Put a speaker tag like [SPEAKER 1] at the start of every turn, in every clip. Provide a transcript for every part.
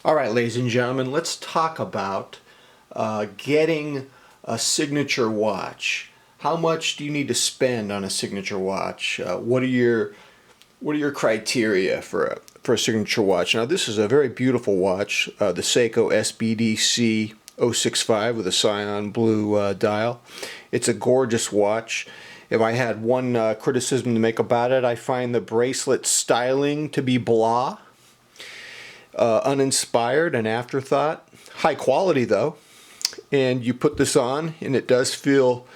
[SPEAKER 1] All right, ladies and gentlemen, let's talk about getting a signature watch. How much do you need to spend on a signature watch? What are your criteria for a signature watch? Now, this is a very beautiful watch, the Seiko SBDC065 with a cyan blue dial. It's a gorgeous watch. If I had one criticism to make about it, I find the bracelet styling to be blah. Uninspired, an afterthought. High quality though, and you put this on and it does feel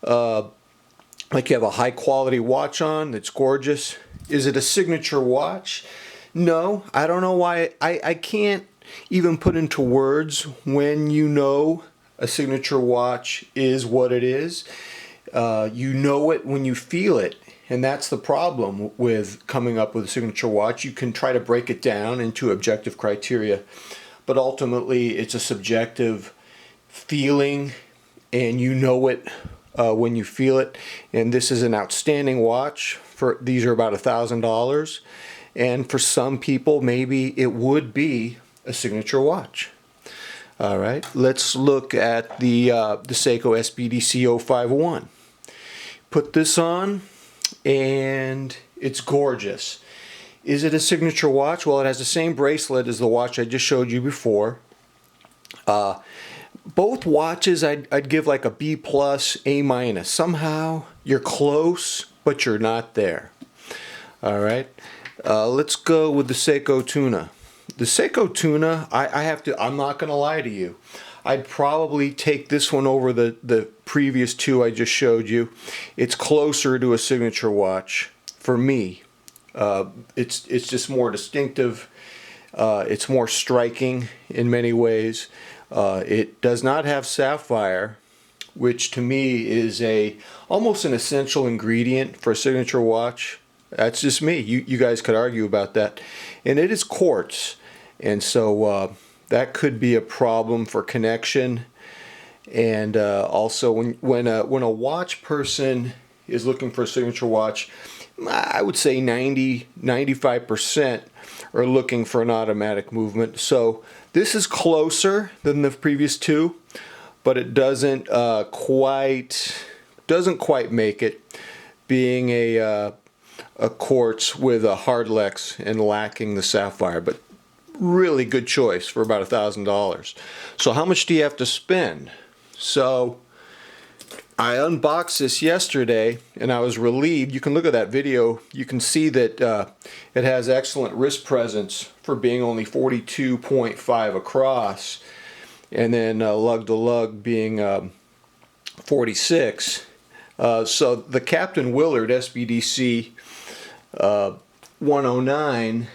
[SPEAKER 1] like you have a high quality watch on. It's gorgeous. Is it a signature watch? No, I don't know why. I can't even put into words when you know a signature watch is what it is. You know it when you feel it. And that's the problem with coming up with a signature watch. You can try to break it down into objective criteria, but ultimately it's a subjective feeling, and you know it when you feel it. And this is an outstanding watch. These are about $1,000, and for some people maybe it would be a signature watch. All right, let's look at the Seiko SBDC051. Put this on, and it's gorgeous. Is it a signature watch? Well, it has the same bracelet as the watch I just showed you before. Both watches I'd give like a B+, A-. Somehow you're close, but you're not there. All right, let's go with the Seiko Tuna. The Seiko Tuna, I'm not going to lie to you. I'd probably take this one over the previous two I just showed you. It's closer to a signature watch for me. It's just more distinctive. It's more striking in many ways. It does not have sapphire, which to me is almost an essential ingredient for a signature watch. That's just me. You guys could argue about that. And it is quartz, and so that could be a problem for connection. And also when a watch person is looking for a signature watch, I would say 90-95% are looking for an automatic movement. So this is closer than the previous two, but it doesn't quite make it, being a quartz with a hardlex and lacking the sapphire. But really good choice for about $1,000. So how much do you have to spend? So I unboxed this yesterday and I was relieved. You can look at that video. You can see that it has excellent wrist presence for being only 42.5 across, and then lug to lug being 46. So the Captain Willard SBDC109,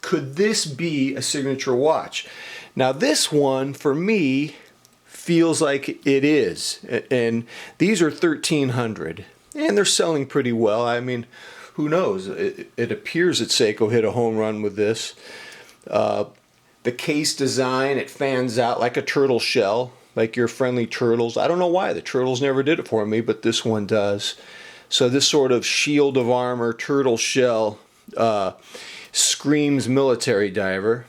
[SPEAKER 1] could this be a signature watch? Now this one for me feels like it is, and these are $1,300 and they're selling pretty well. I mean, who knows? It appears that Seiko hit a home run with this. The case design, it fans out like a turtle shell, like your friendly turtles. I don't know why the turtles never did it for me, but this one does. So this sort of shield of armor turtle shell screams military diver.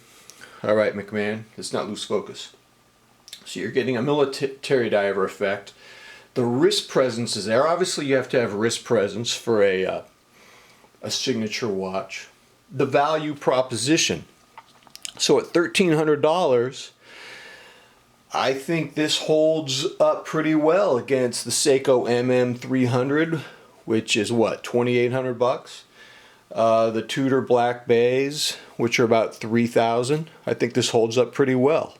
[SPEAKER 1] All right, McMahon, let's not lose focus. So you're getting a military diver effect. The wrist presence is there. Obviously, you have to have wrist presence for a signature watch. The value proposition. So at $1,300, I think this holds up pretty well against the Seiko MM300, which is what, $2,800? The Tudor Black Bays, which are about $3,000. I think this holds up pretty well.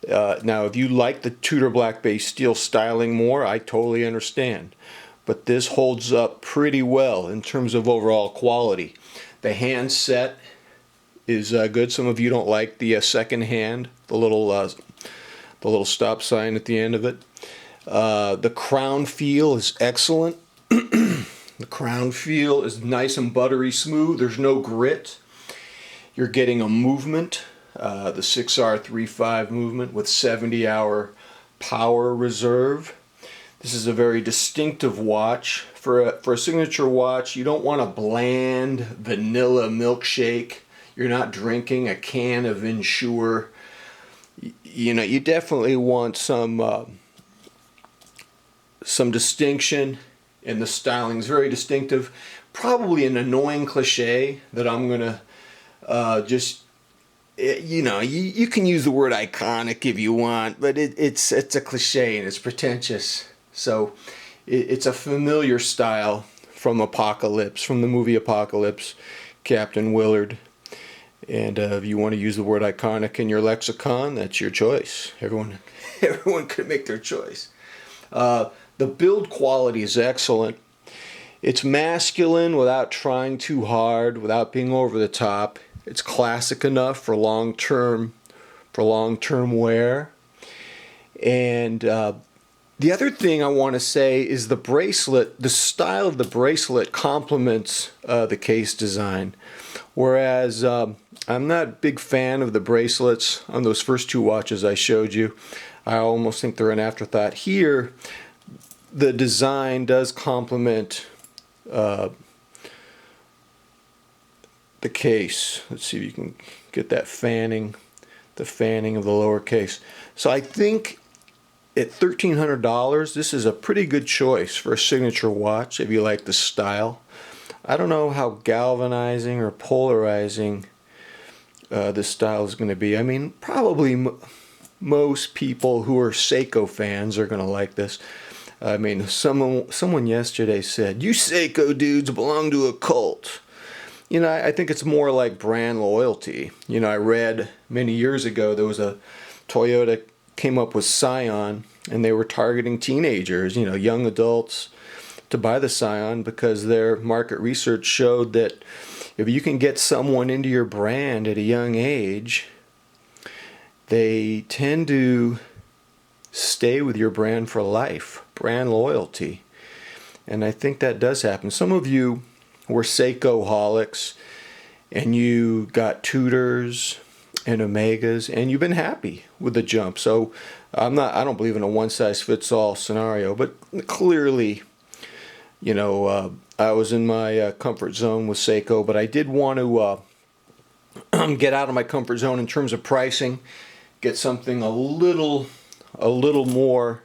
[SPEAKER 1] Now, if you like the Tudor Black Bay steel styling more, I totally understand. But this holds up pretty well in terms of overall quality. The handset is good. Some of you don't like the second hand, the little stop sign at the end of it. The crown feel is excellent. The crown feel is nice and buttery smooth. There's no grit. You're getting a movement. The 6R35 movement with 70-hour power reserve. This is a very distinctive watch. For a signature watch, you don't want a bland vanilla milkshake. you're not drinking a can of Ensure. You know, you definitely want some distinction, and the styling is very distinctive. Probably an annoying cliche that I'm gonna you know, you can use the word iconic if you want, but it's a cliche and it's pretentious. So it's a familiar style from Apocalypse, from the movie Apocalypse, Captain Willard. And if you want to use the word iconic in your lexicon, that's your choice. Everyone could make their choice. The build quality is excellent. It's masculine without trying too hard, without being over the top. It's classic enough for long-term wear. And the other thing I want to say is the bracelet, the style of the bracelet complements the case design. Whereas I'm not a big fan of the bracelets on those first two watches I showed you. I almost think they're an afterthought. Here, the design does complement the case. Let's see if you can get that fanning, the fanning of the lower case. So I think at $1,300, this is a pretty good choice for a signature watch if you like the style. I don't know how galvanizing or polarizing this style is going to be. I mean, probably most people who are Seiko fans are going to like this. I mean, someone yesterday said, "You Seiko dudes belong to a cult." You know, I think it's more like brand loyalty. You know, I read many years ago there was a Toyota came up with Cyan, and they were targeting teenagers, you know, young adults, to buy the Cyan because their market research showed that if you can get someone into your brand at a young age, they tend to stay with your brand for life, brand loyalty. And I think that does happen. Some of you were Seiko-holics, and you got Tudors and Omegas, and you've been happy with the jump. So I don't believe in a one-size-fits-all scenario, but clearly, you know, I was in my comfort zone with Seiko, but I did want to get out of my comfort zone in terms of pricing, get something a little more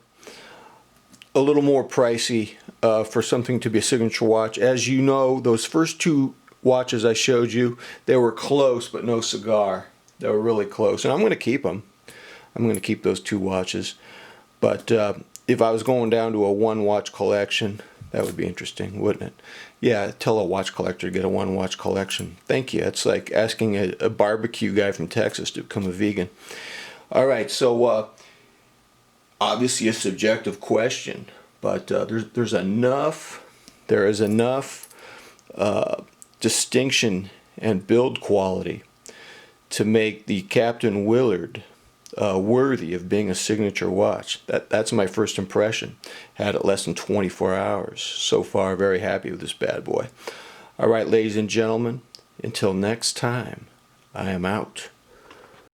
[SPEAKER 1] pricey for something to be a signature watch. As you know, those first two watches I showed you, they were close but no cigar. They were really close, and I'm going to keep them. I'm going to keep those two watches. But if I was going down to a one-watch collection, that would be interesting, wouldn't it? Yeah, tell a watch collector to get a one-watch collection. Thank you. It's like asking a barbecue guy from Texas to become a vegan. All right, so obviously a subjective question, but there is enough distinction and build quality to make the Captain Willard worthy of being a signature watch. That's my first impression. Had it less than 24 hours. So far, very happy with this bad boy. All right, ladies and gentlemen, until next time, I am out.